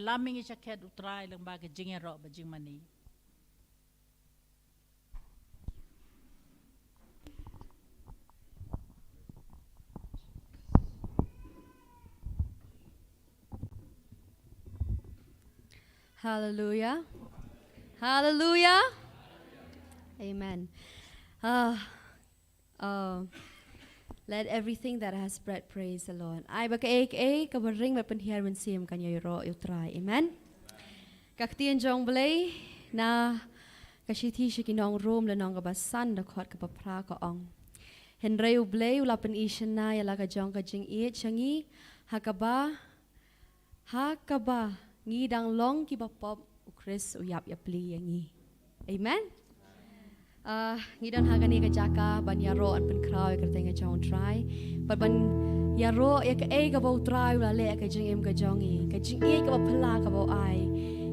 laming isya ket utray lang baga jingero ba jing mani. Hallelujah. Hallelujah. Amen. Let everything that has breath praise the Lord. I baka kabaring mapenhiar mensim kanyo ro utray. Amen. Kaktian jong blay na kashiti shikinong room lenong kabasan da kot kapapra ka ong. Henry blay ulapen isyan na yala ka jong ka jing it shangi hakaba ngi dang long kibapop ukris uyap yapli yangi. Amen. Ngi dan hagani ka jaka ban yaro an pen kraw ka tenga jong try. But ban yaro ya ka ka bau try la le ka jing em ka jongi. Ka jing ka ba pala ka bau ai.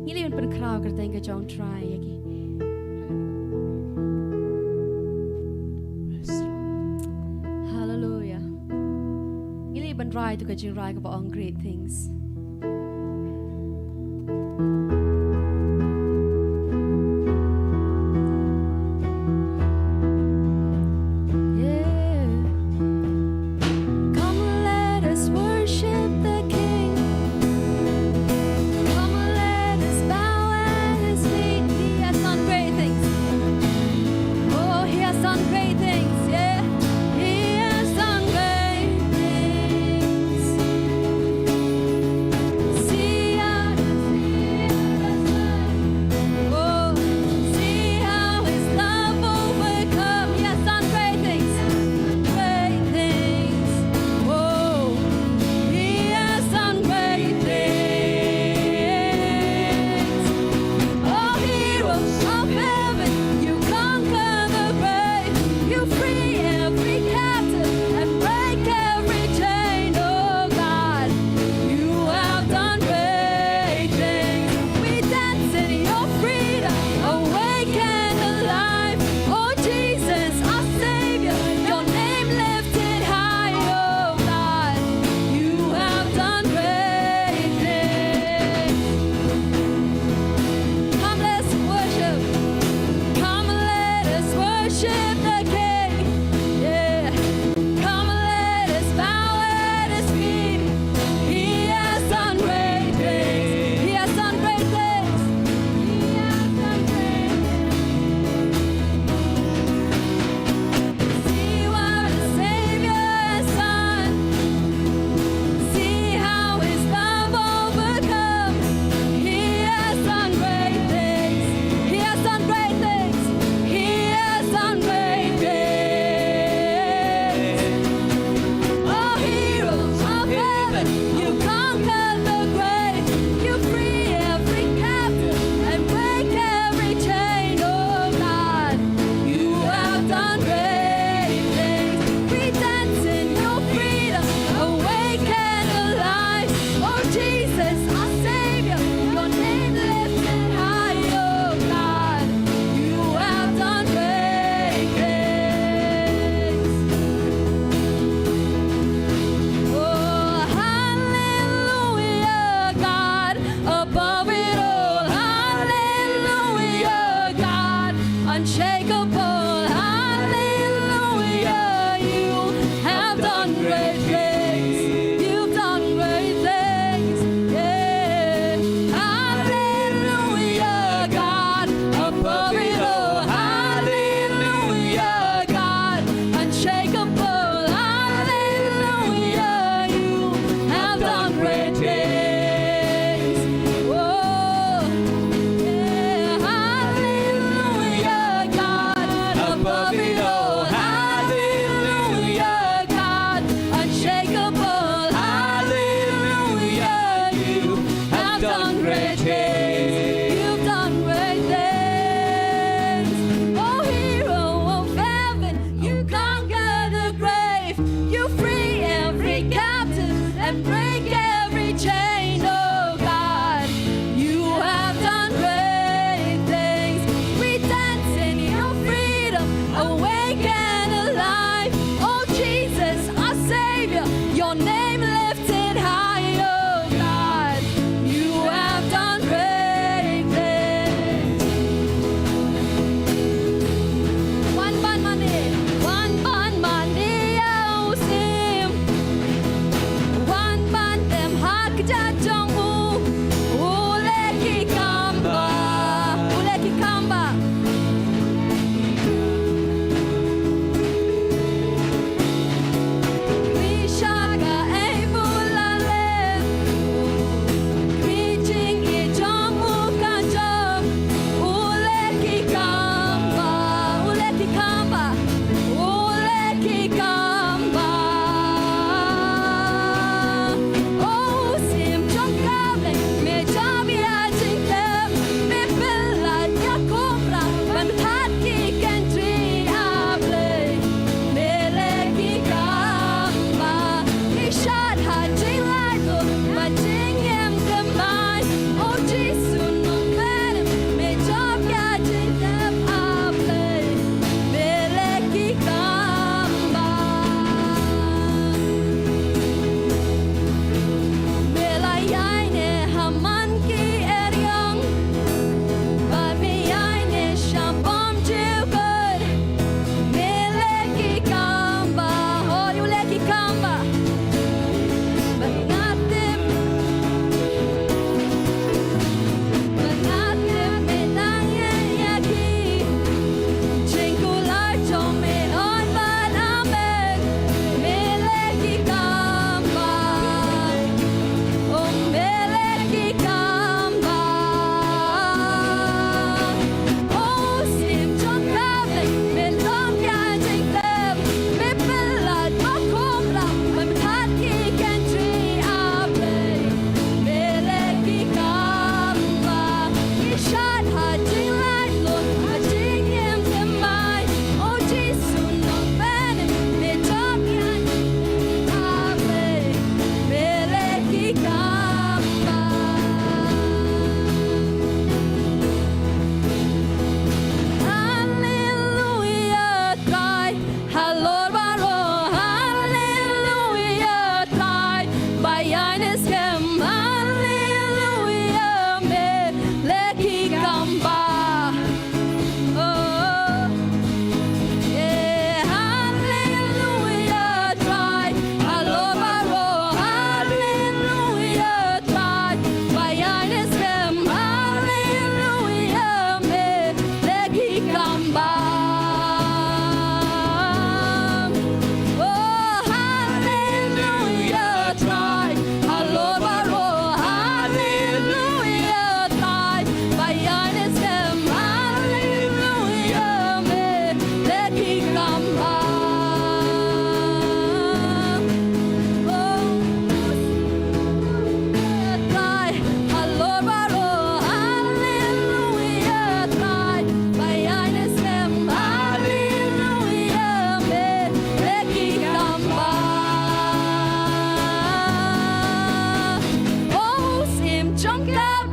Ngi le pen kraw ka tenga jong try yaki. Hallelujah. Ngi le ban try to ka jing rai ka ba on great things.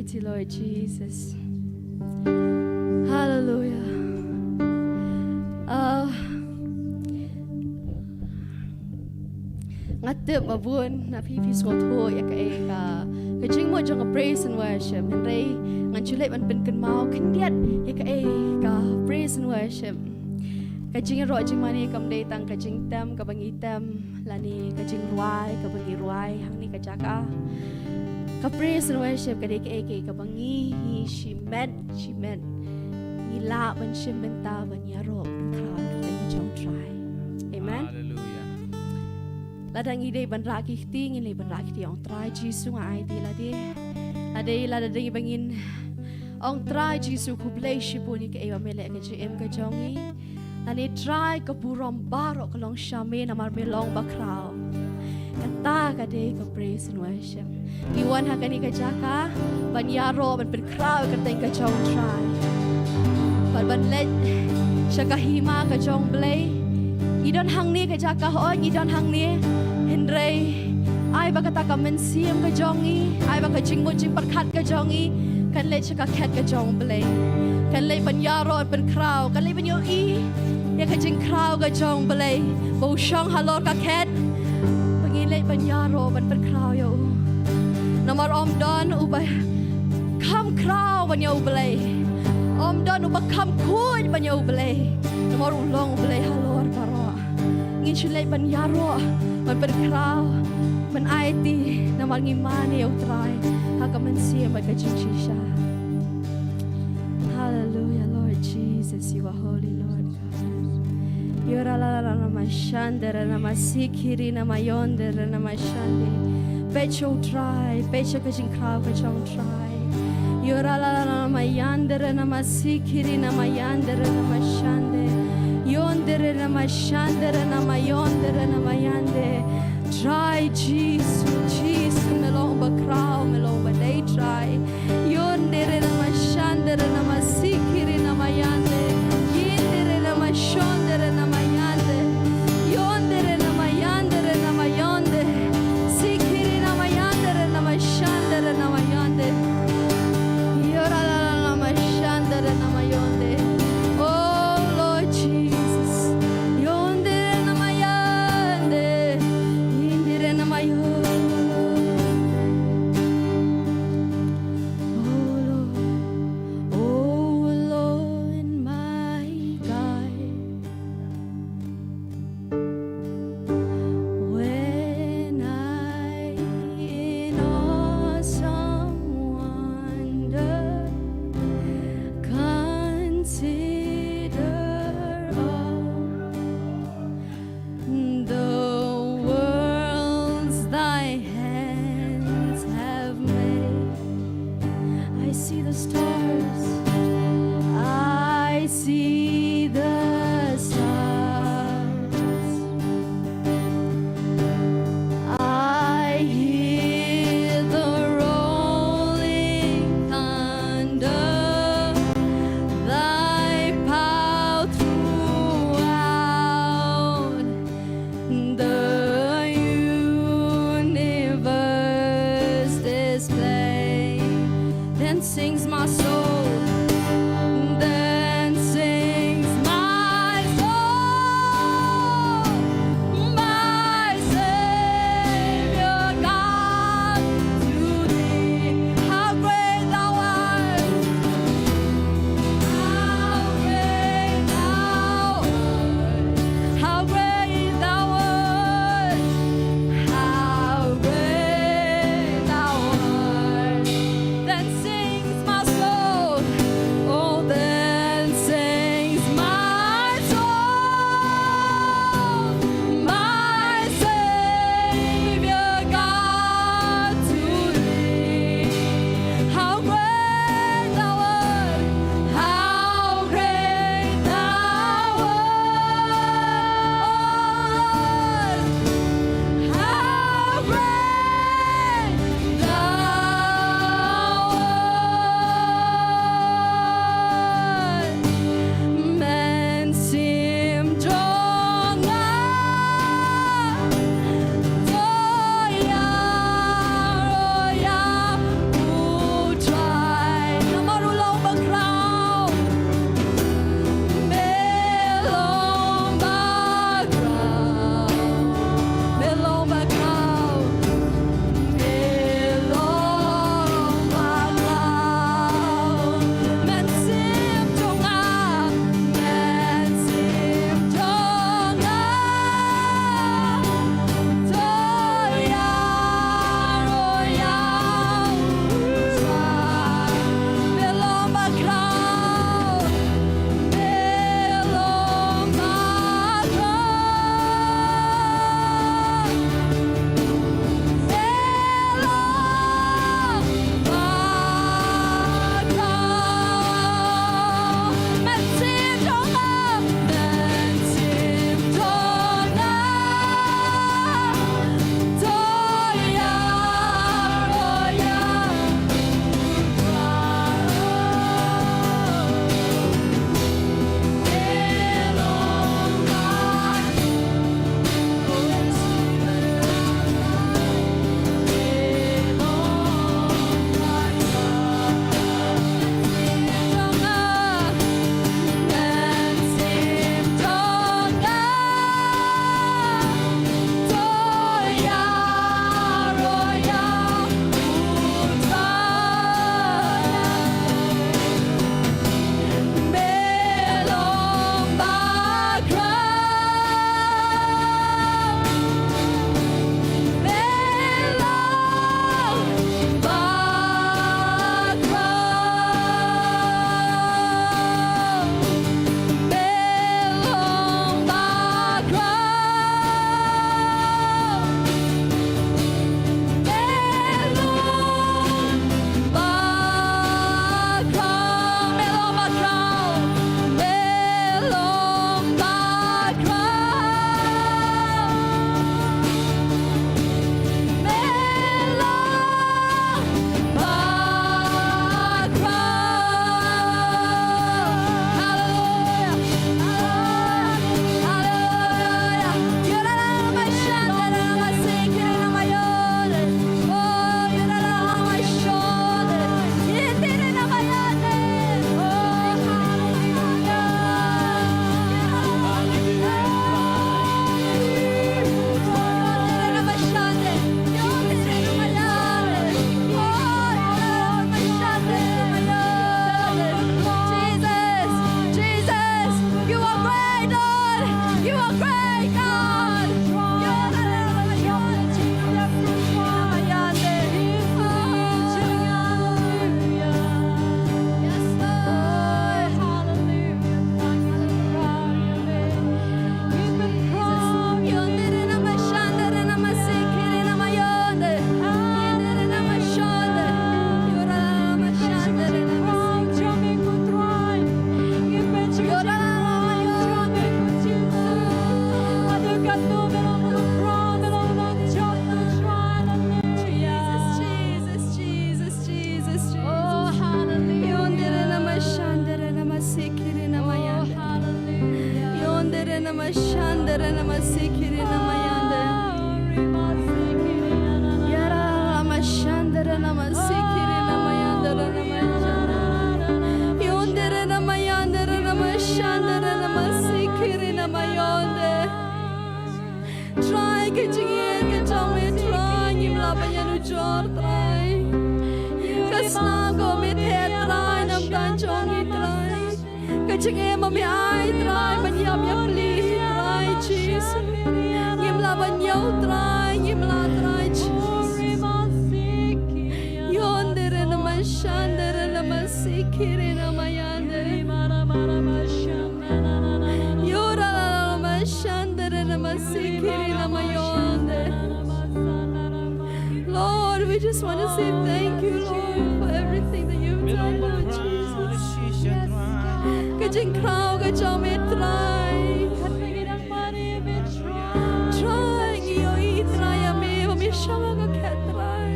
mighty Lord Jesus. Hallelujah. Ngatip mabun na pipi skotho ya ka jing mo jong praise and worship and ray ngan chulet man pen kan mau khendiat ya ka praise and worship ka jing ro jing mani kam dei tang ka jing tam ka bangi tam lani ka jing ruai ka bangi ruai hang ni ka jaka ka praise and worship ka dei ka bangi hi shimen ni la ban shim ben ta ban ya ro ka ka jong try amen. Hallelujah. Ladang ide ban rakih ting ini ban rakih ong try Jisu ngai di ladang bangin ong try Jisu ku bless shipuni ke ewa mele ke jm ke jongi lani try ke burom barok long shame na mar melong bakrao kata ka de ke praise and worship iwan hakani ke jaka ban yaro ban pen krao ke teng ke jong try ban let syakahima ke jong blay idon hang ni ke jaka ho idon hang ni Henry ai ba kata ka mensiam ka jongi ai ba ka jing mo jing perkat ka jongi kan le chaka kat ka jong blay kan le ban yaro ban kraw kan le ban yo i ya ka jing kraw ka jong blay bo shong halor ka kat bangi le ban yaro ban kraw yo nomor om don uba kam kraw ban yo blay om don uba kam kuj ban yo blay nomor ulong blay halor karo ngin chulay ban yaro man berkraw man aiti na mangimani utray hagaman siya magkachisha. Hallelujah, Lord Jesus, you are holy, Lord God. Yora la la na mashandera na masikiri na mayondera na mashandi. Pecho try, pecho kaching kraw kachong try. Yora la la na mayandera na masikiri na mayandera na mashande. Yondere na mashandere na mayondere na mayande. Try Jesus melong bakraw melong baday try. Yondere na mashandere na masikiri na mayande. Yindere na mashondere na mayande. Yondere na mayandere na mayonde. Sikiri na mayandere na mashandere na mayande. Yora na mashandere na mayonde. Oh Shandara Namasikiri Namayande. Yara Ramashandara Namasikiri Namayandara Namayandara. Yondara Namayandara Namashandara Namasikiri Namayonde. Try getting in, get on me, try, you love and you try. Kasnago mit head try, nam dan jongi try. Getting in, mommy, I try, but yum yum please try, cheese. Yim love and you try, yim la try, cheese. Yonder in a mashander and a masikir in a mayande. Yura mashander and a masikir in a mayonde. Lord, we just want to say thank you, Lord, for everything that you've done, Lord Jesus. Kajing krau kajam try. Try ngiyo try ame mami shama ka try.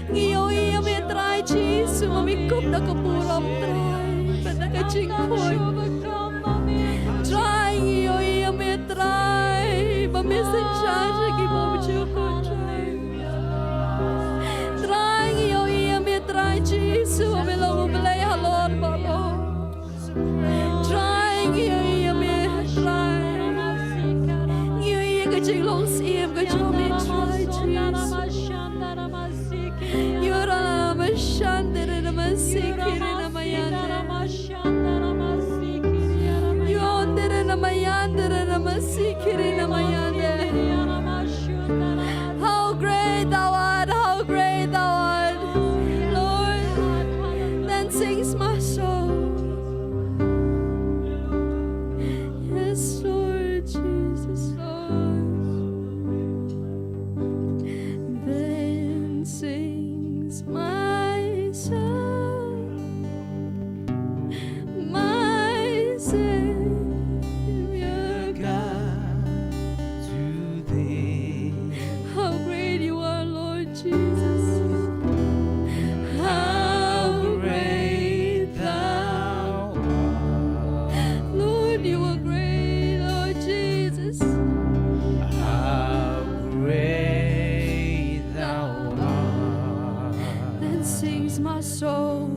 Ngiyo ame try Jesus mami kup na kapuram try. Pada kajing koy. Try ngiyo ame try. Mami senjata ki mami chuko try. Try ngiyo ame try Jesus mami lawo belay halor babo. Try ngiyo ame try. Kajing long siem kajam try Jesus. Yura mashandere namasikiri namayande. Yondere namayandere namasikiri namayande. How great thou art, how great thou art, Lord. Then sings my soul. Yes, Lord Jesus, Lord. Then sings my soul, my Savior God, to thee. how great you are, Lord Jesus. How great thou art. Lord, you are great, Lord Jesus. How great thou art. Then sings my soul.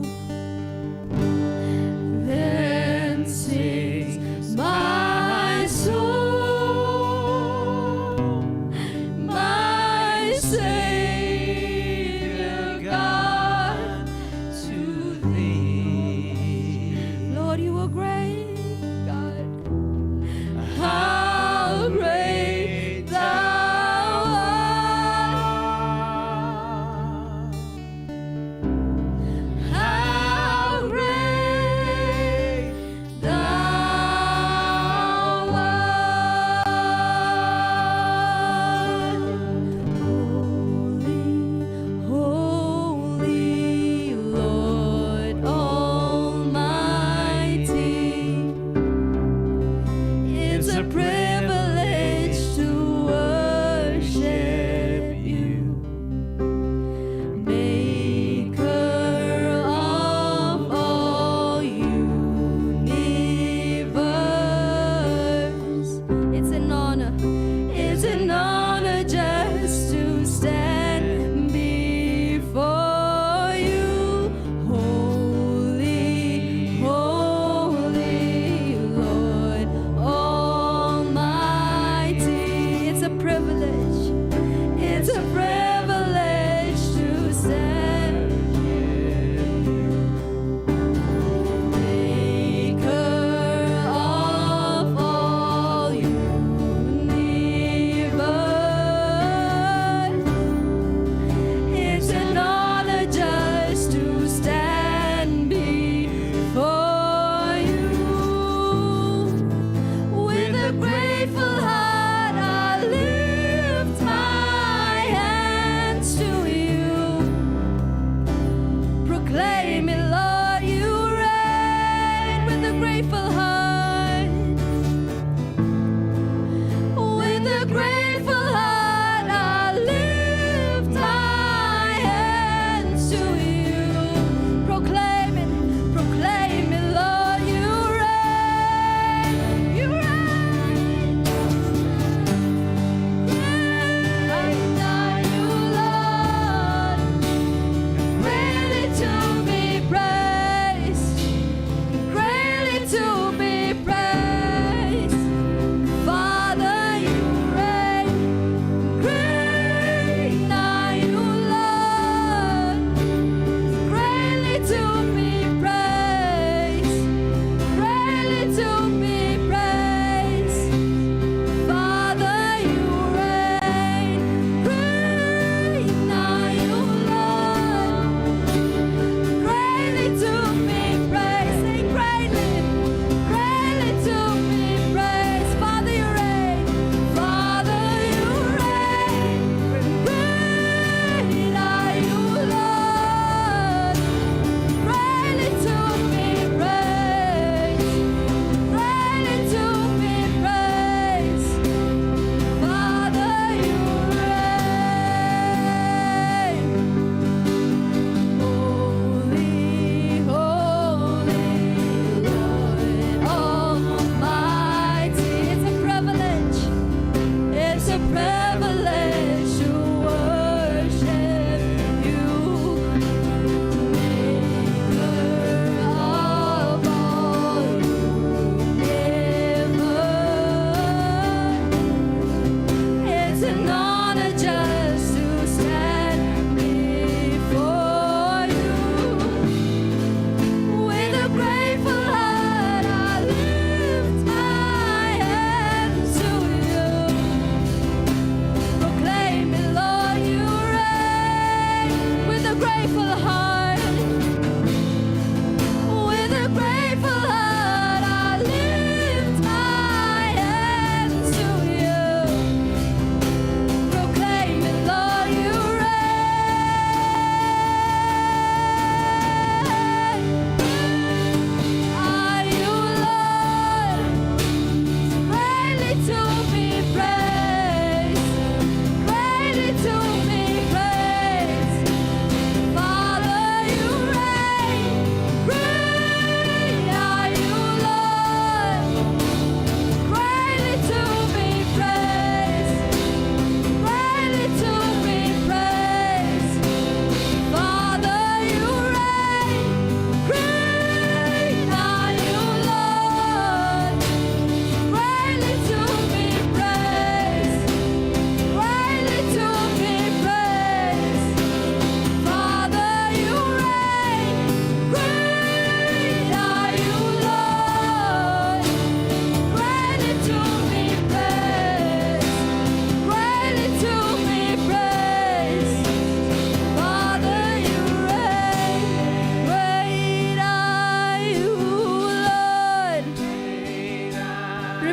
Then sings my soul, my Savior God, To thee. Lord, you are great, God. How great thou art. How great thou art. Holy, holy Lord Almighty. It's a privilege to worship you, Maker of all universe. It's an honor just to stand before you. Holy, holy Lord Almighty. It's a privilege. It's a privilege to stand. Maker of all universe. It's an honor just to stand before you. With a grateful heart, I lift my hands to you, proclaiming, Lord, you reign. With a grateful heart, with a grateful heart, I lift my hands to you, proclaiming, Lord, you reign, you reign.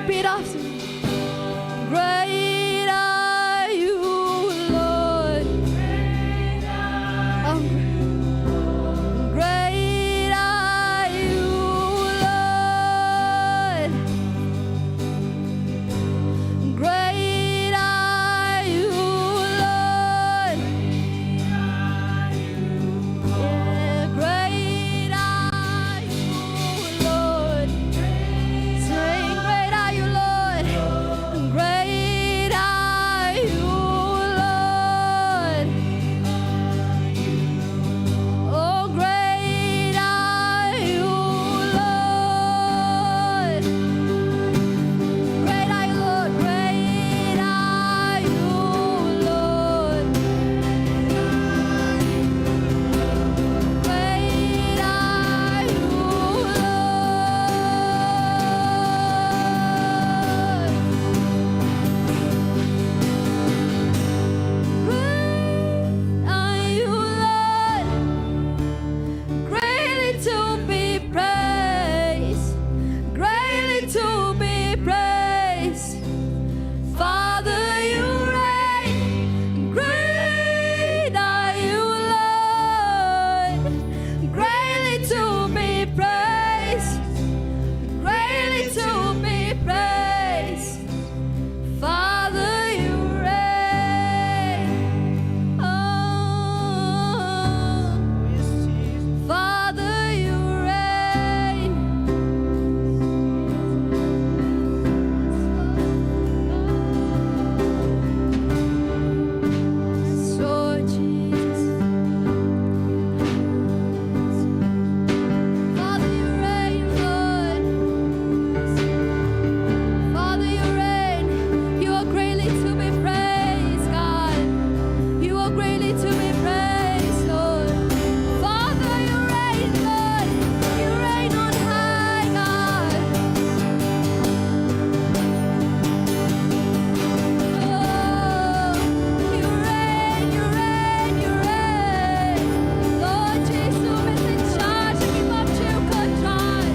repeat after me. Great are you, Lord. Oh, great are you, Lord. Great are you, Lord. Yeah, great are you, Lord. Sing, great are you, Lord. Great are you, Lord. Oh, great are you, Lord. Great are you, Lord. Great are you, Lord. Great are you, Lord. Greatly to be praised, greatly to be praised. Father, you reign. Great are you, Lord. Greatly to be praised, greatly to be praised. Father, you reign. Oh, Father, you reign. Lord Jesus. Father, you reign, Lord. Father, you reign. You are greatly to be praised, God. You are greatly to be praised, Lord. Father, you reign, Lord. You reign on high, God. Oh, you reign, you reign, you reign. Lord Jesus is in charge. Give up to control.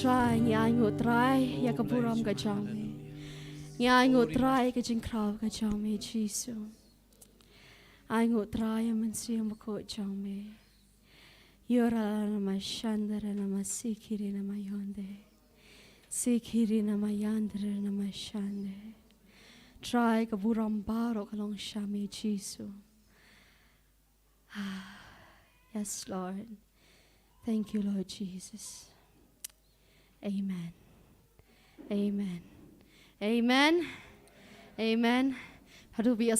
trai nhai ngô trai ya kapuram ka chame nhai ngô trai ka jingkraw ka chame chisu ai ngô trai man siam ko chame yora na mashandara na masikiri na mayonde sikiri na mayandra na mashande trai kapuram baro kalong shame chisu. Yes, Lord. Thank you, Lord Jesus. Amen. Amen. Amen. Amen. How do we